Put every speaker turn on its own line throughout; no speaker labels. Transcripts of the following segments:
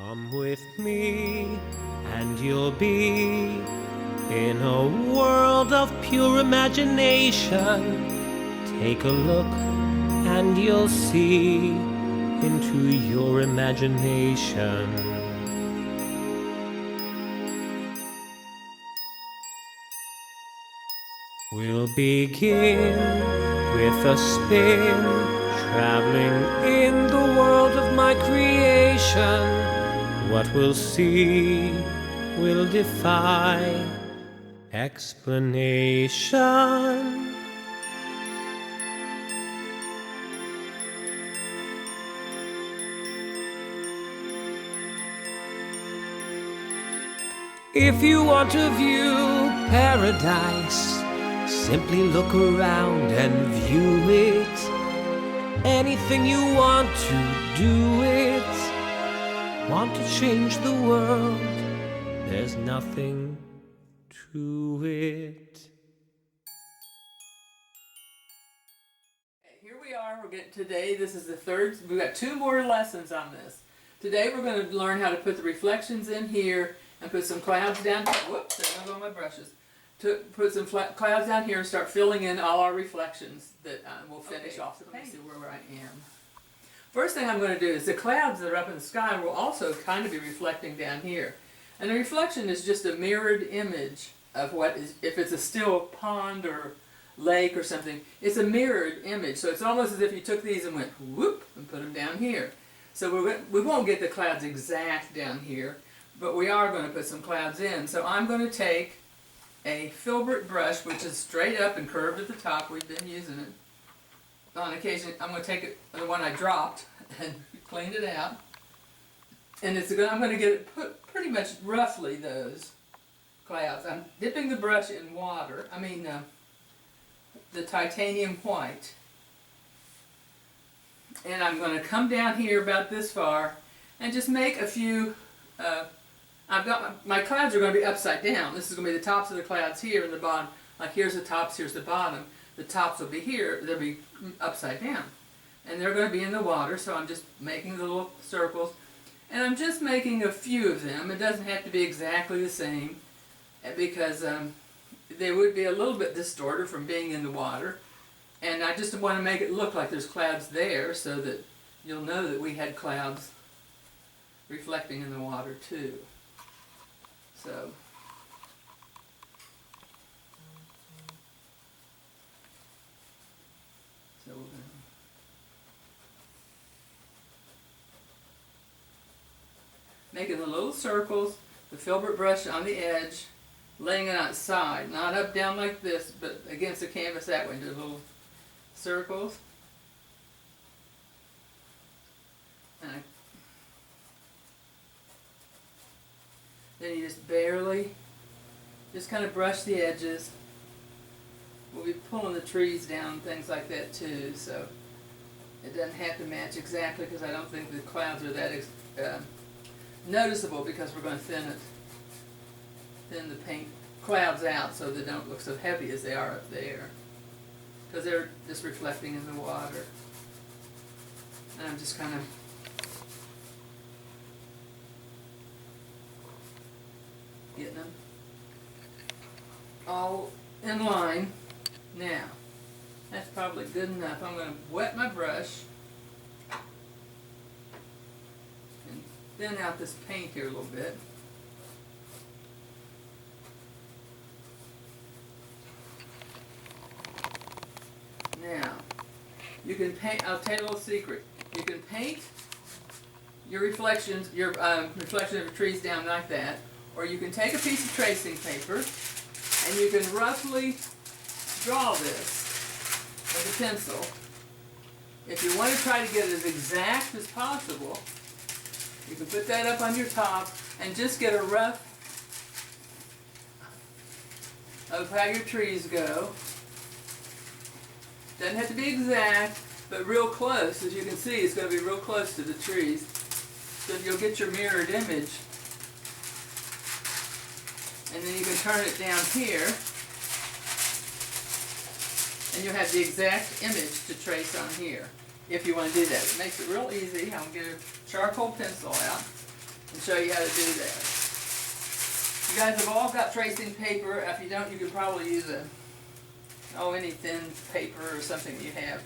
Come with me and you'll be in a world of pure imagination. Take a look and you'll see into your imagination. We'll begin with a spin, traveling in the world of my creation. What we'll see will defy explanation. If you want to view paradise, simply look around and view it. Anything you want to do it. Want to change the world, there's nothing to it.
Here we are, today, this is the third, we've got 2 more lessons on this. Today we're going to learn how to put the reflections in here and put some clouds down here. Whoops, there go my brushes. Put some clouds down here and start filling in all our reflections that we'll finish off the paint. Let me see where I am. First thing I'm going to do is the clouds that are up in the sky will also kind of be reflecting down here. And the reflection is just a mirrored image of what is, if it's a still pond or lake or something, it's a mirrored image. So it's almost as if you took these and went whoop and put them down here. So we won't get the clouds exact down here, but we are going to put some clouds in. So I'm going to take a filbert brush, which is straight up and curved at the top. We've been using it. On occasion, I'm going to take it, the one I dropped and cleaned it out, and I'm going to get it put pretty much roughly those clouds. I'm dipping the brush in water, the titanium white, and I'm going to come down here about this far and just make a few, I've got my clouds are going to be upside down. This is going to be the tops of the clouds here and the bottom, like here's the tops, here's the bottom. The tops will be here, they'll be upside down. And they're going to be in the water, so I'm just making the little circles. And I'm just making a few of them. It doesn't have to be exactly the same, because they would be a little bit distorted from being in the water. And I just want to make it look like there's clouds there, so that you'll know that we had clouds reflecting in the water too. So we're going to making the little circles, the filbert brush on the edge, laying it outside, not up down like this, but against the canvas that way, do little circles. And then you just barely, just kind of brush the edges. We'll be pulling the trees down and things like that too, so it doesn't have to match exactly, because I don't think the clouds are that noticeable, because we're going to thin the paint clouds out so they don't look so heavy as they are up there, because they're just reflecting in the water. And I'm just kind of getting them all in line. Now, that's probably good enough. I'm going to wet my brush and thin out this paint here a little bit. Now, you can paint, I'll tell you a little secret. You can paint your reflections, reflection of your trees down like that, or you can take a piece of tracing paper and you can roughly draw this with a pencil. If you want to try to get it as exact as possible, you can put that up on your top and just get a rough of how your trees go. Doesn't have to be exact, but real close. As you can see, it's going to be real close to the trees. So you'll get your mirrored image. And then you can turn it down here, and you'll have the exact image to trace on here, if you want to do that. It makes it real easy. I'll get a charcoal pencil out. and show you how to do that. You guys have all got tracing paper. If you don't, you could probably use any thin paper or something you have.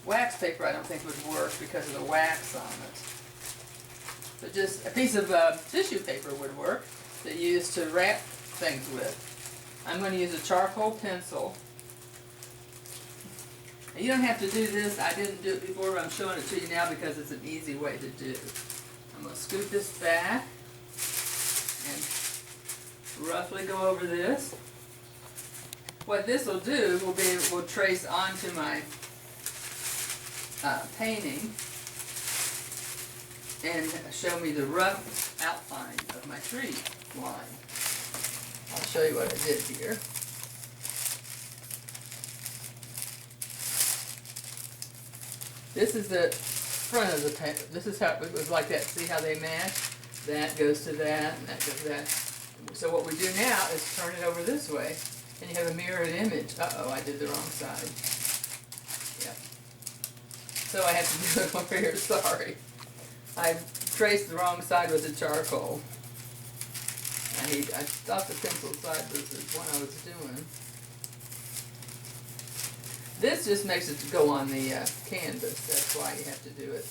Wax paper I don't think would work because of the wax on it. But just a piece of tissue paper would work that you use to wrap things with. I'm going to use a charcoal pencil. And you don't have to do this. I didn't do it before, but I'm showing it to you now because it's an easy way to do. I'm going to scoot this back and roughly go over this. What this will do will trace onto my painting and show me the rough outline of my tree line. I'll show you what I did here. This is the front of the paper. This is how it was like that. See how they match? That goes to that, and that goes to that. So what we do now is turn it over this way, and you have a mirrored image. Uh-oh, I did the wrong side. Yep. So I have to do it over here, sorry. I traced the wrong side with the charcoal. I thought the pencil side was the one I was doing. This just makes it go on the canvas. That's why you have to do it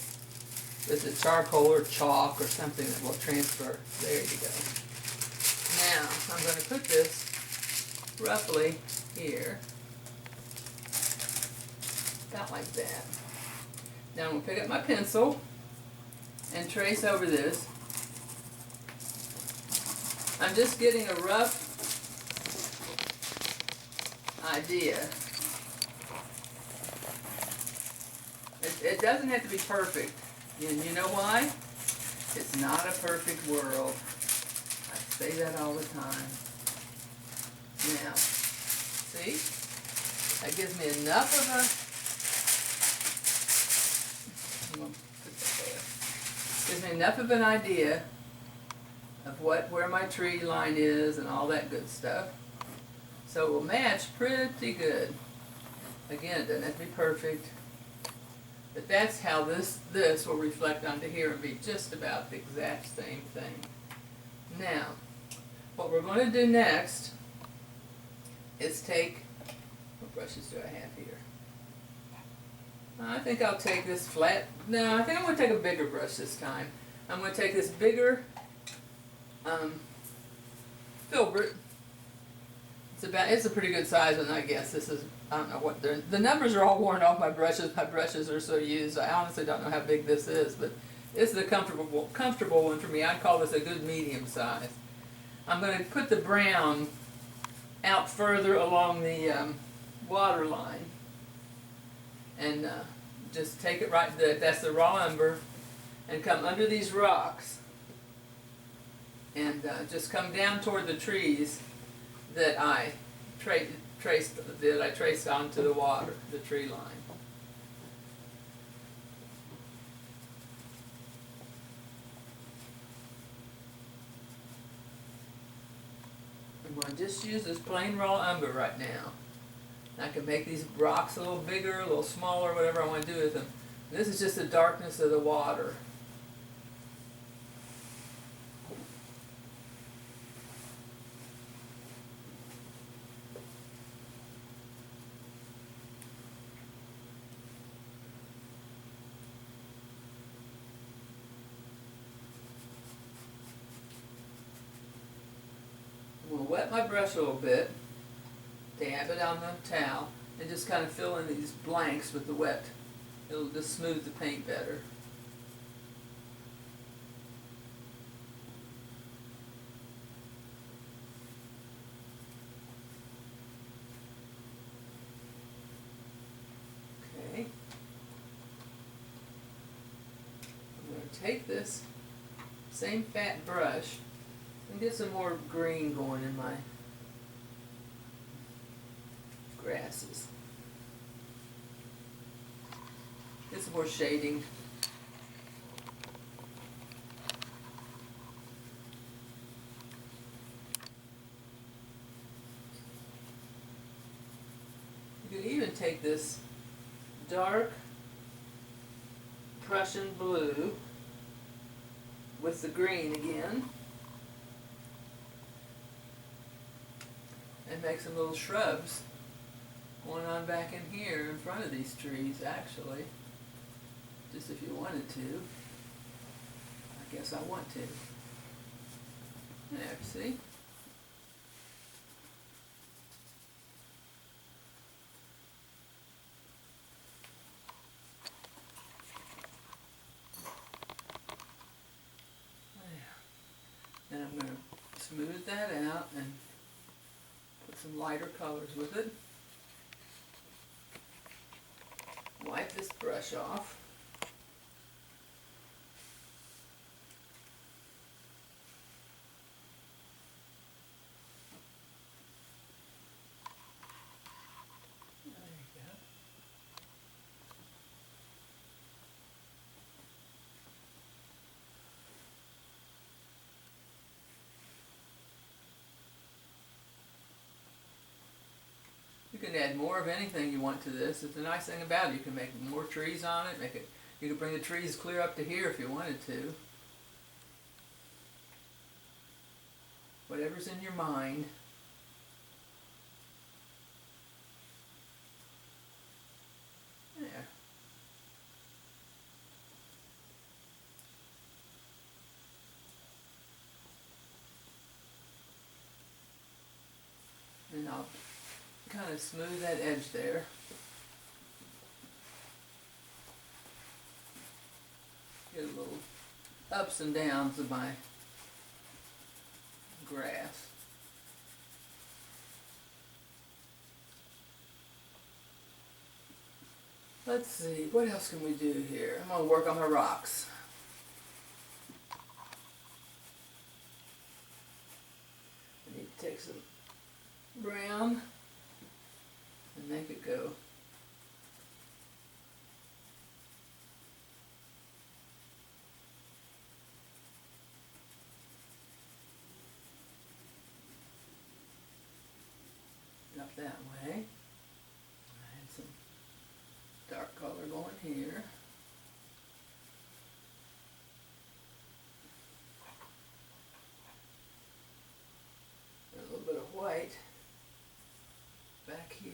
with the charcoal or chalk or something that will transfer. There you go. Now, I'm going to put this roughly here. About like that. Now I'm going to pick up my pencil and trace over this. I'm just getting a rough idea. It doesn't have to be perfect. And you know why? It's not a perfect world. I say that all the time. Now, see? That gives me enough of a... I'm going to put that there. Gives me enough of an idea of where my tree line is and all that good stuff. So it will match pretty good. Again, it doesn't have to be perfect. But that's how this will reflect onto here and be just about the exact same thing. Now, what we're going to do next is take, what brushes do I have here? I think I'll take this flat, no, I think I'm going to take a bigger brush this time. I'm going to take this bigger filbert. It's a pretty good size one, I guess. This is, I don't know what the numbers are all worn off my brushes. My brushes are so used. I honestly don't know how big this is, but this is a comfortable one for me. I'd call this a good medium size. I'm going to put the brown out further along the water line and just take it right there. That's the raw umber, and come under these rocks and just come down toward the trees that I traced onto the water, the tree line. I'm going to just use this plain raw umber right now. I can make these rocks a little bigger, a little smaller, whatever I want to do with them. This is just the darkness of the water. I'm going to wet my brush a little bit, dab it on the towel, and just kind of fill in these blanks with the wet. It'll just smooth the paint better. Okay. I'm going to take this same fat brush and get some more green going in my grasses. Get some more shading. You can even take this dark Prussian blue with the green again. And make some little shrubs going on back in here in front of these trees, actually. Just if you wanted to. I guess I want to. There, see? Then I'm going to smooth that out and put some lighter colors with it. Wipe this brush off. There you go. You can add more of anything you want to this. It's a nice thing about it. You can make more trees on it. You can bring the trees clear up to here if you wanted to. Whatever's in your mind. There. And I'll kind of smooth that edge there. Get a little ups and downs of my grass. Let's see, what else can we do here? I'm going to work on my rocks. I need to take some brown and make it go. Up that way. I had some dark color going here. And a little bit of white back here.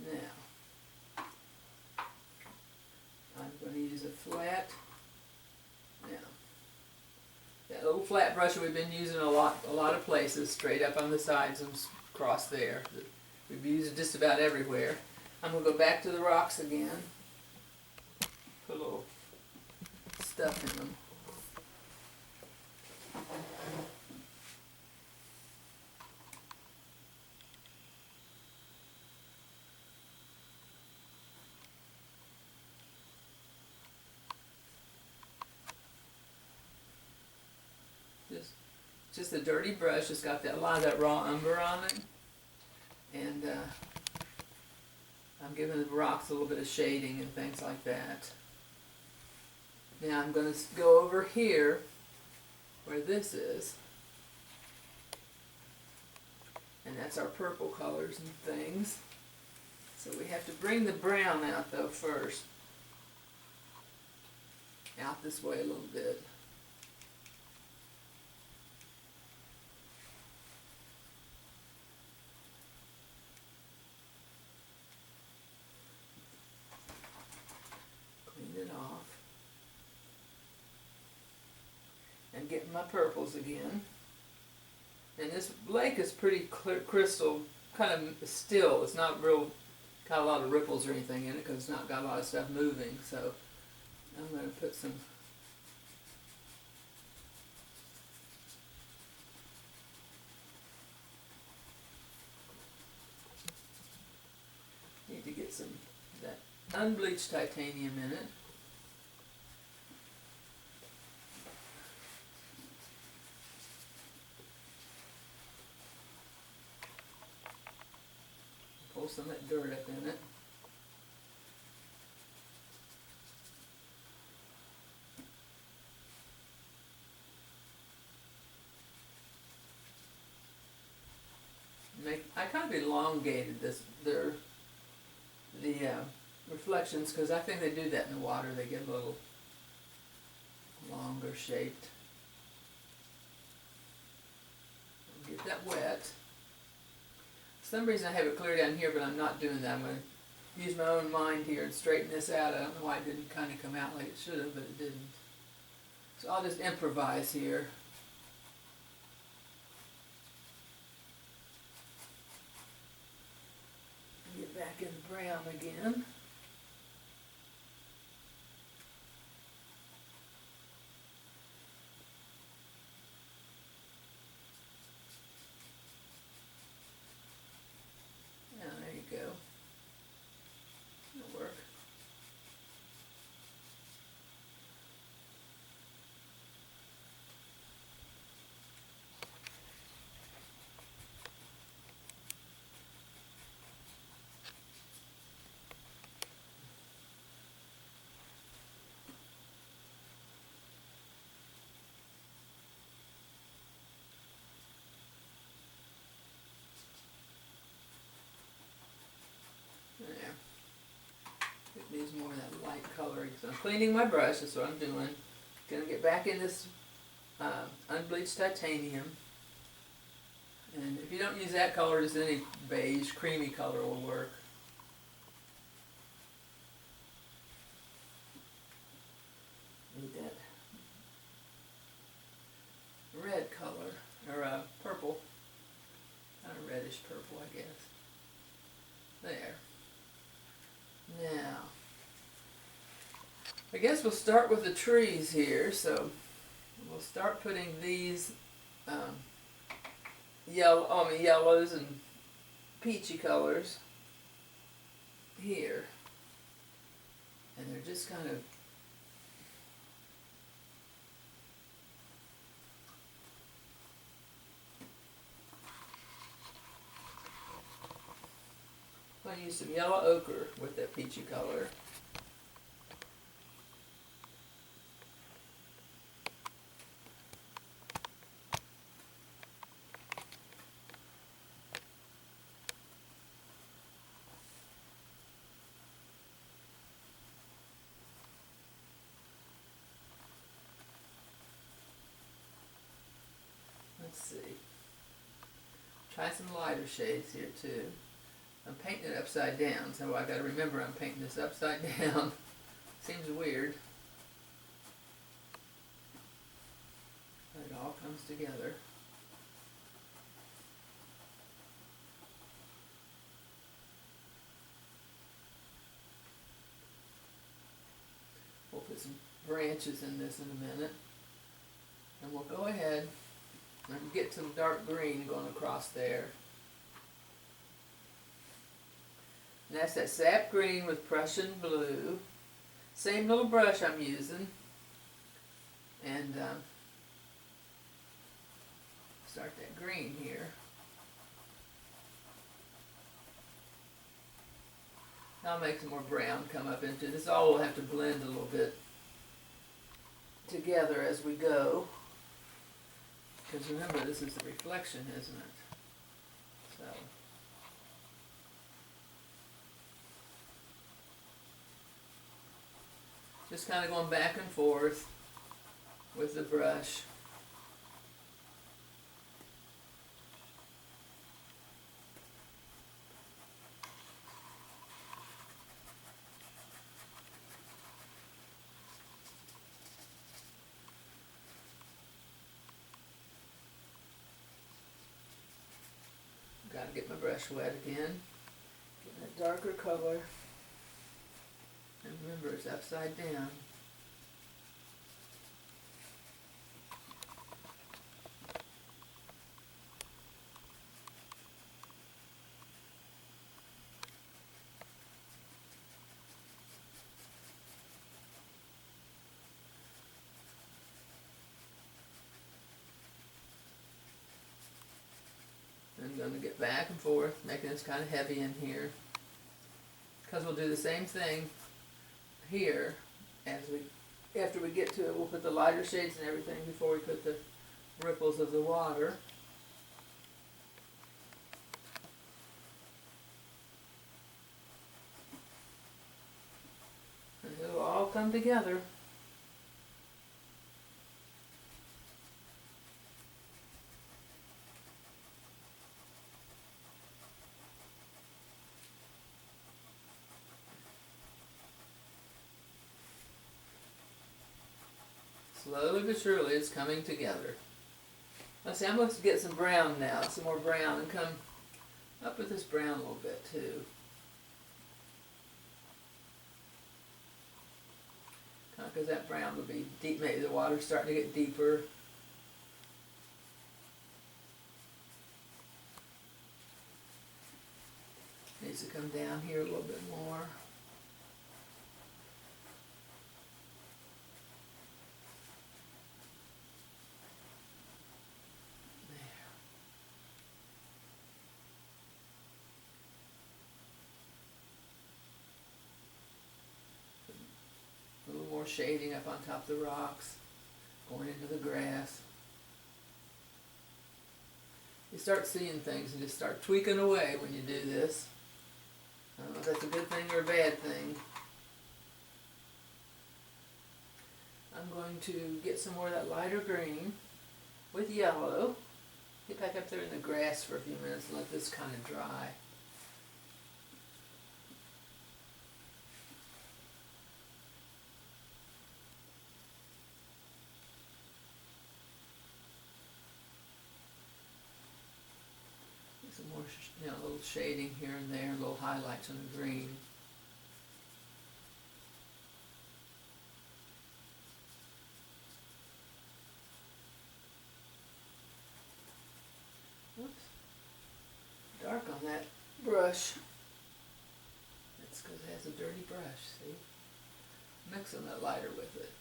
Now, I'm going to use a flat, that little flat brush that we've been using a lot of places, straight up on the sides and across there. We've used it just about everywhere. I'm going to go back to the rocks again, put a little stuff in them. Just a dirty brush. It's got a lot of that raw umber on it. And I'm giving the rocks a little bit of shading and things like that. Now I'm going to go over here where this is. And that's our purple colors and things. So we have to bring the brown out though first. Out this way a little bit. And getting my purples again. And this lake is pretty clear, crystal, kind of still. It's not real, got a lot of ripples or anything in it because it's not got a lot of stuff moving. So I'm going to put some need to get some of that unbleached titanium in it. Pull some of that dirt up in it. I kind of elongated the reflections, because I think they do that in the water. They get a little longer shaped. Get that wet. For some reason I have it clear down here, but I'm not doing that. I'm going to use my own mind here and straighten this out. I don't know why it didn't kind of come out like it should have, but it didn't. So I'll just improvise here. Get back in the brown again. Yeah, there you go. That'll work. There. It needs more of that light coloring. So I'm cleaning my brush, that's what I'm doing. Gonna get back in this unbleached titanium. And if you don't use that color, just any beige, creamy color will work. Need that red color, or purple. Kind of reddish purple, I guess. There. Now, I guess we'll start with the trees here. So we'll start putting these yellows and peachy colors here, and they're just kind of I'm going to use some yellow ochre with that peachy color. Let's see. Try some lighter shades here too. I'm painting it upside down, so I gotta remember I'm painting this upside down. Seems weird. But it all comes together. We'll put some branches in this in a minute. And we'll go ahead and get some dark green going across there. And that's that sap green with Prussian blue. Same little brush I'm using. And start that green here. I'll make some more brown come up into this. All will have to blend a little bit together as we go. Because remember, this is the reflection, isn't it? So. Just kind of going back and forth with the brush. Got to get my brush wet again. Get that darker color. And remember, it's upside down. I'm going to get back and forth, making this kind of heavy in here. Because we'll do the same thing here as after we get to it. We'll put the lighter shades and everything before we put the ripples of the water. come together. Slowly but surely it's coming together. Let's see, I'm going to get some brown now, some more brown, and come up with this brown a little bit too. Kind of because that brown will be deep, maybe the water's starting to get deeper. Needs to come down here a little bit more. A little more shading up on top of the rocks, going into the grass. You start seeing things and just start tweaking away when you do this. I don't know if that's a good thing or a bad thing. I'm going to get some more of that lighter green with yellow. Get back up there in the grass for a few minutes and let this kind of dry. Some more, a little shading here and there, little highlights on the green. Oops, dark on that brush. That's because it has a dirty brush, see? Mixing that lighter with it.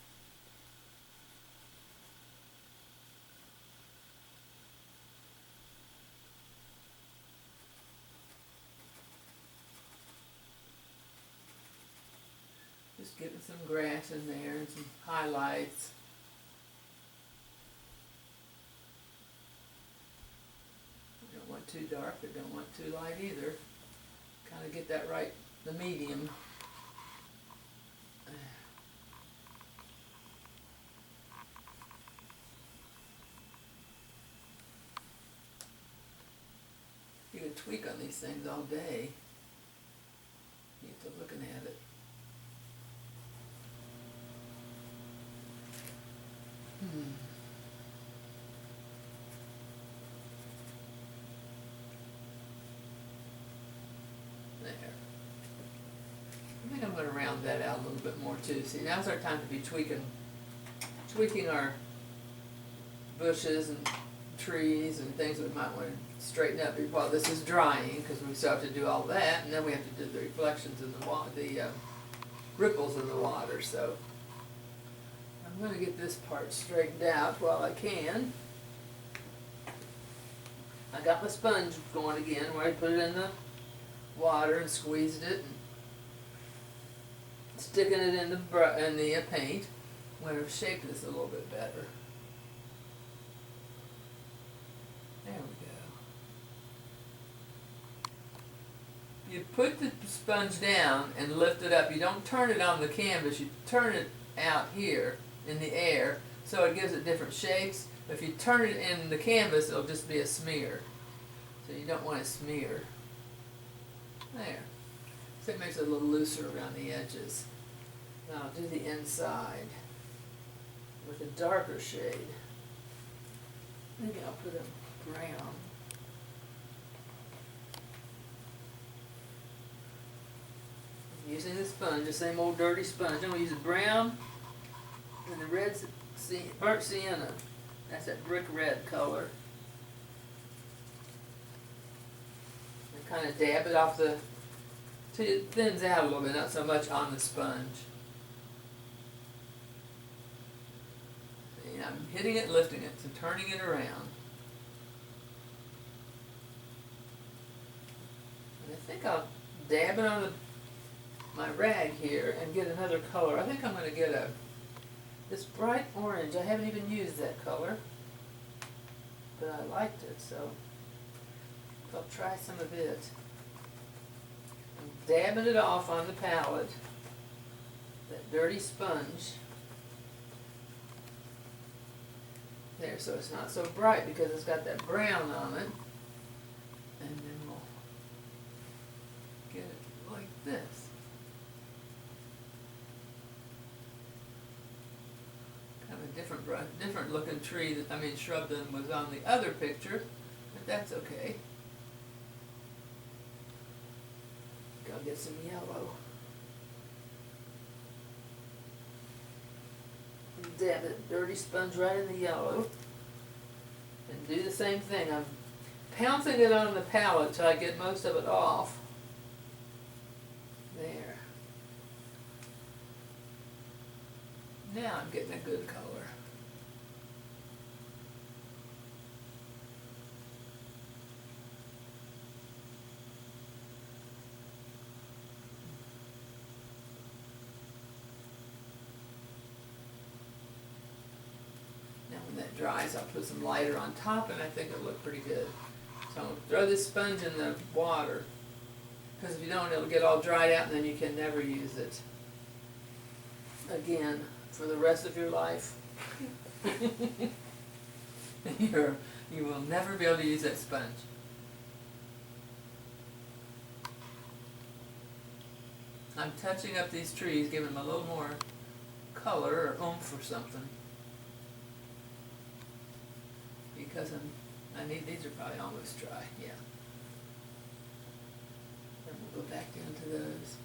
Just getting some grass in there and some highlights. Don't want too dark, but don't want too light either. Kind of get that right, the medium. You can tweak on these things all day. You get to looking at it. There. I think I'm going to round that out a little bit more too. See, now's our time to be tweaking our bushes and trees and things that we might want to straighten up while this is drying, because we still have to do all that, and then we have to do the reflections in the water, the ripples in the water. So I'm going to get this part straightened out while I can. I got my sponge going again, where I put it in the water and squeezed it, and sticking it in the paint. I'm going to shape this a little bit better. There we go. You put the sponge down and lift it up. You don't turn it on the canvas, you turn it out here in the air, so it gives it different shapes. But if you turn it in the canvas, it'll just be a smear. So you don't want to smear. There. So it makes it a little looser around the edges. Now I'll do the inside with a darker shade. Maybe I'll put a brown. Using the sponge, the same old dirty sponge. I'm going to use a brown and the red burnt sienna. That's that brick red color. And kind of dab it off till it thins out a little bit, not so much on the sponge. See, I'm hitting it, lifting it, and turning it around. And I think I'll dab it on my rag here and get another color. I think I'm going to get this bright orange. I haven't even used that color, but I liked it, so I'll try some of it. I'm dabbing it off on the palette. that dirty sponge there so it's not so bright because it's got that brown on it. And then we'll get it like this. Kind of a different looking tree, shrub than was on the other picture, but that's okay. Go get some yellow. Dab that dirty sponge right in the yellow. And do the same thing. I'm pouncing it on the palette till I get most of it off. There. Now I'm getting a good color. Now when that dries, I'll put some lighter on top and I think it'll look pretty good. So I'll throw this sponge in the water, because if you don't, it'll get all dried out and then you can never use it again for the rest of your life. You will never be able to use that sponge. I'm touching up these trees, giving them a little more color or oomph or something. Because these are probably almost dry, yeah. Then we'll go back down to those.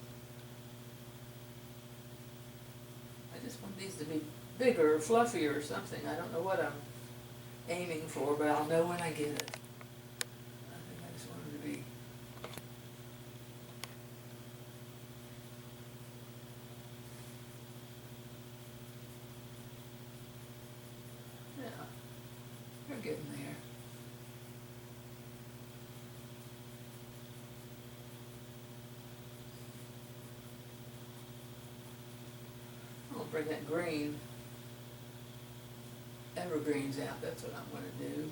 I just want these to be bigger or fluffier or something. I don't know what I'm aiming for, but I'll know when I get it. I think I just want them to be. Yeah, we're getting there. I'll bring that green evergreens out. That's what I'm going to do.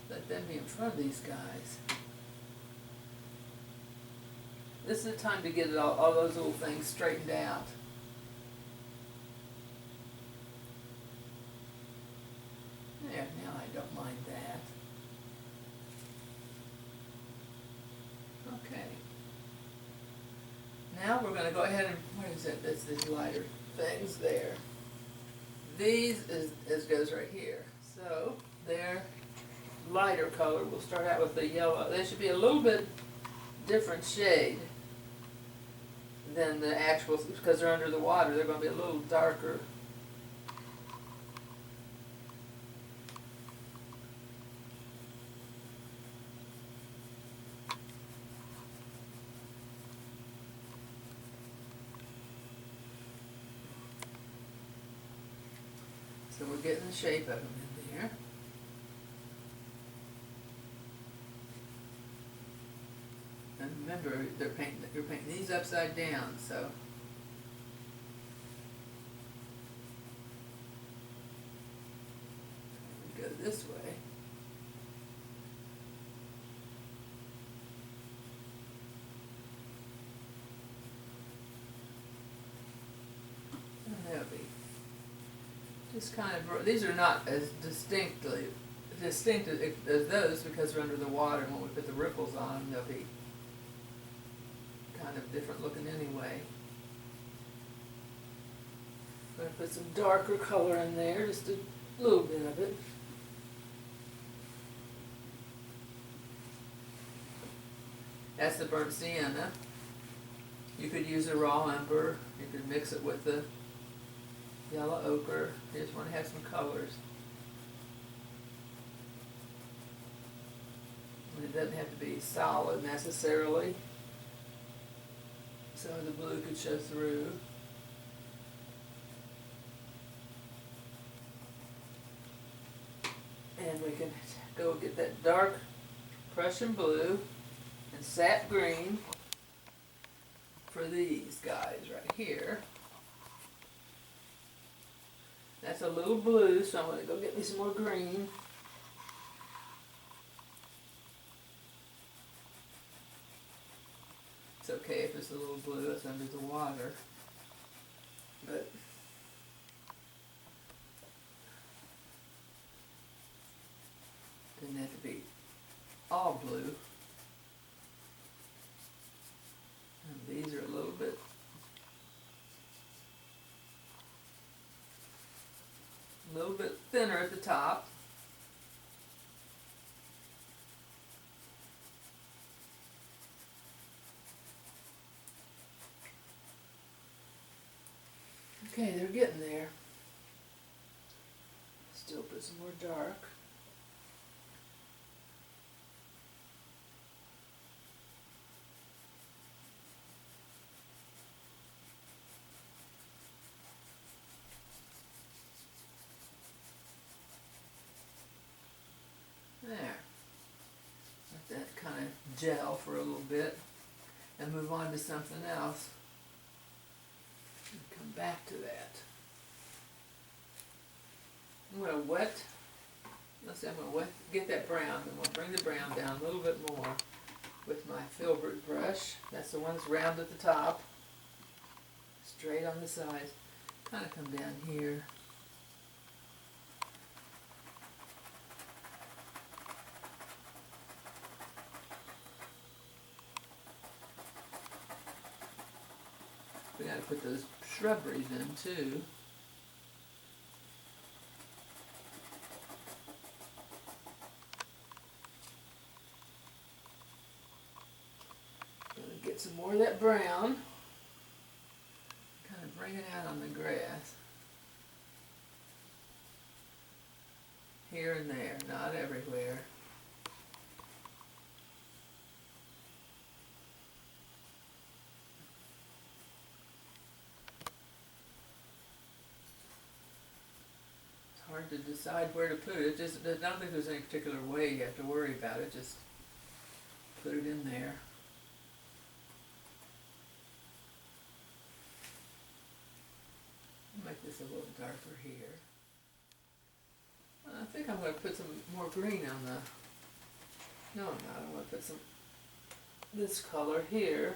Let them be in front of these guys. This is the time to get all those little things straightened out. There, now I don't mind that. Okay. Now we're going to go ahead and, what is that? That's these lighter things there. These goes right here. So their lighter color, we'll start out with the yellow. They should be a little bit different shade than the actual, because they're under the water, they're going to be a little darker. So we're getting the shape of them in there. And remember, you're painting these upside down, so. We go this way. And there'll be. Just kind of, these are not as distinct as those because they're under the water, and when we put the ripples on them, they'll be kind of different looking anyway. I'm going to put some darker color in there, just a little bit of it. That's the burnt sienna. You could use a raw umber, you could mix it with the yellow ochre. You just want to have some colors. And it doesn't have to be solid necessarily. So the blue could show through. And we can go get that dark Prussian blue and sap green for these guys right here. That's a little blue, so I'm going to go get me some more green. It's okay if it's a little blue, it's under the water. But doesn't have to be all blue. And these are a little bit thinner at the top. Okay, they're getting there. Still put some more dark. There. Let that kind of gel for a little bit and move on to something else. And come back to that. I'm going to get that brown, and we'll bring the brown down a little bit more with my filbert brush. That's the one that's round at the top, straight on the sides. Kind of come down here. We got to put those shrubberies in too. Gonna get some more of that brown. Kind of bring it out on the grass. Here and there, not everywhere. Hard to decide where to put it. Just, I don't think there's any particular way you have to worry about it. Just put it in there. Make this a little darker here. I think I'm going to put some more green on the... No, I'm not. I'm going to put some... this color here.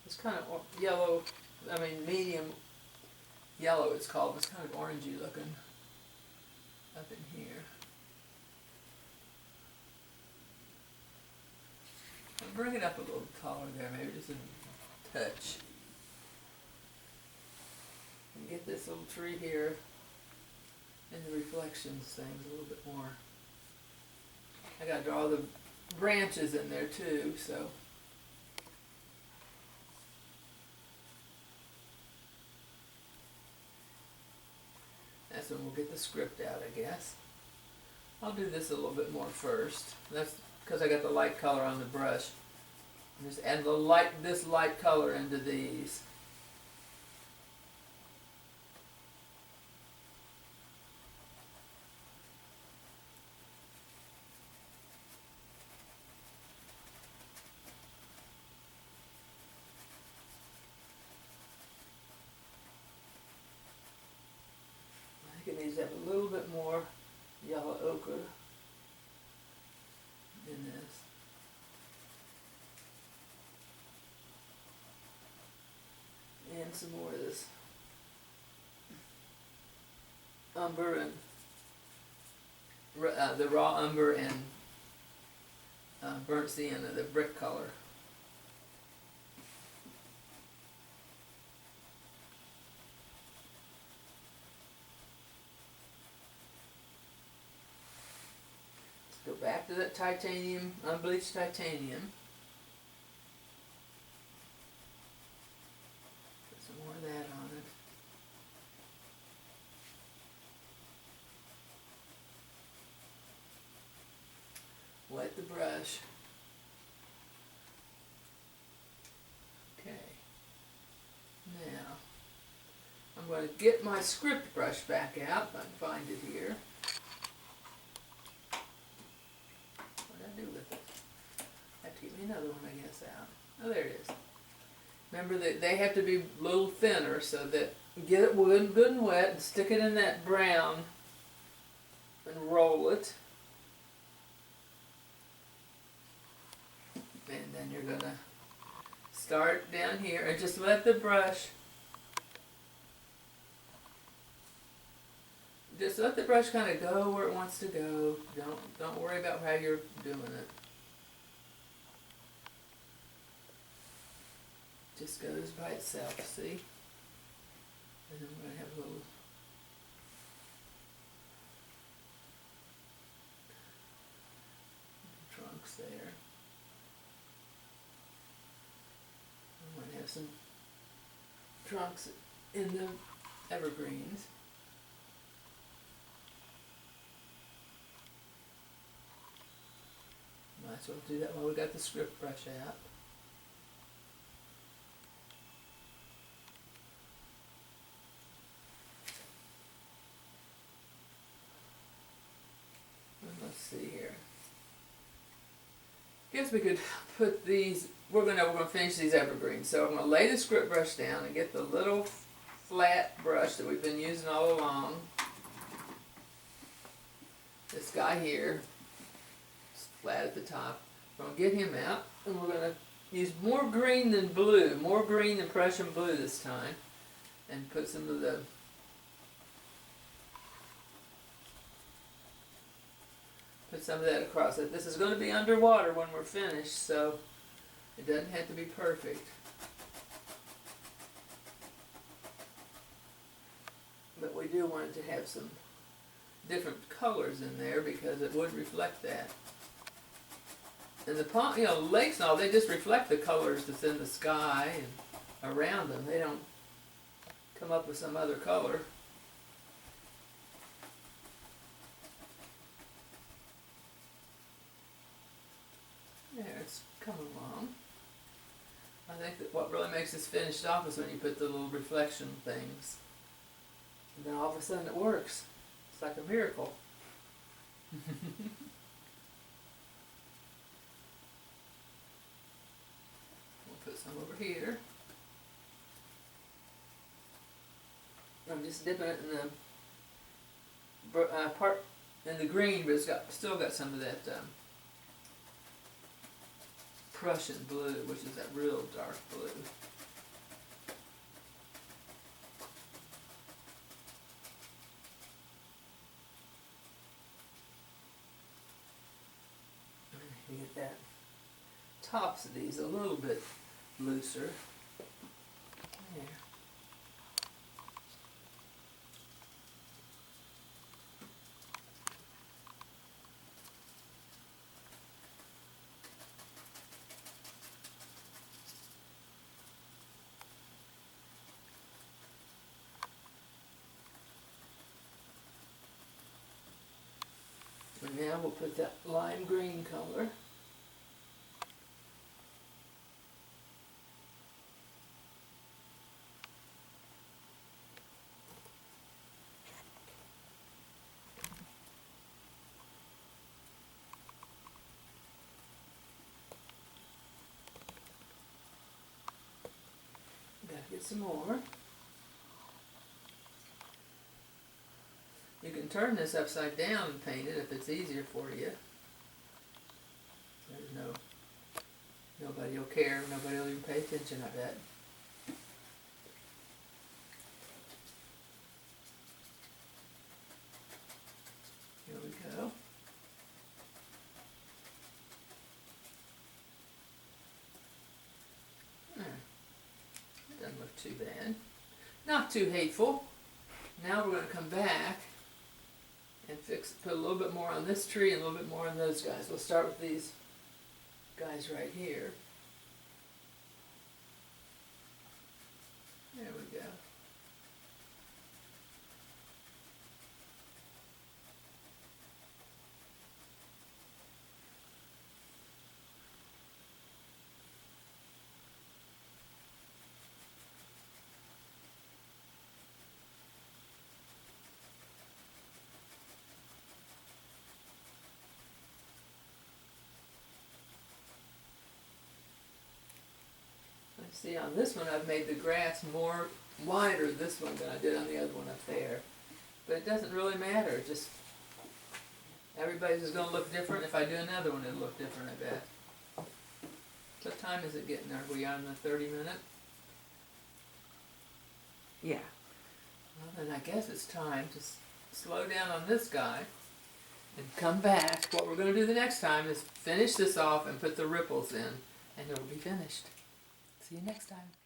It's kind of yellow, I mean medium yellow it's called. It's kind of orangey looking up in here. I'll bring it up a little taller there, maybe just a touch. And get this little tree here and the reflections things a little bit more. I gotta draw the branches in there too, so. That's when we'll get the script out, I guess. I'll do this a little bit more first. That's because I got the light color on the brush. Just add this light color into these. I think it needs to have a little bit more yellow ochre in this. And some more of this umber and the raw umber and burnt sienna, the brick color. Let's go back to that titanium, unbleached titanium. More of that on it. Wet the brush. Okay. Now, I'm going to get my script brush back out, if I can find it here. What did I do with it? I have to get me another one, I guess, out. Oh, there it is. Remember that they have to be a little thinner, so that get it good and wet and stick it in that brown and roll it. then you're gonna start down here and just let the brush, kind of go where it wants to go. Don't worry about how you're doing it. Just goes by itself, see? And then we're gonna have a little trunks there. I'm gonna have some trunks in the evergreens. Might as well do that while we got the script brush out. And let's see here. Guess we could put these. We're gonna finish these evergreens. So I'm gonna lay the script brush down and get the little flat brush that we've been using all along. This guy here, it's flat at the top. We're gonna get him out, and we're gonna use more green than blue, more green than Prussian blue this time, and put some of the that across it. This is going to be underwater when we're finished, so it doesn't have to be perfect. But we do want it to have some different colors in there because it would reflect that. And the pond, lakes and all, they just reflect the colors that's in the sky and around them. They don't come up with some other color. There, it's coming along. I think that what really makes this finished off is when you put the little reflection things. And then all of a sudden it works. It's like a miracle. We'll put some over here. I'm just dipping it in the part in the green, but it's still got some of that Prussian blue, which is that real dark blue. You get that tops of these a little bit looser. There. And now we'll put that lime green color. Gotta get some more. You can turn this upside down and paint it if it's easier for you. There's nobody will care, nobody will even pay attention, I bet. Here we go. It doesn't look too bad. Not too hateful. Now we're going to come back and put a little bit more on this tree and a little bit more on those guys. We'll start with these guys right here. There we go. See, on this one I've made the grass more wider, this one, than I did on the other one up there. But it doesn't really matter, just everybody's is going to look different. If I do another one, it'll look different, I bet. So time is it getting? Are we on the 30-minute?
Yeah.
Well, then I guess it's time to slow down on this guy and come back. What we're going to do the next time is finish this off and put the ripples in, and it'll be finished. See you next time.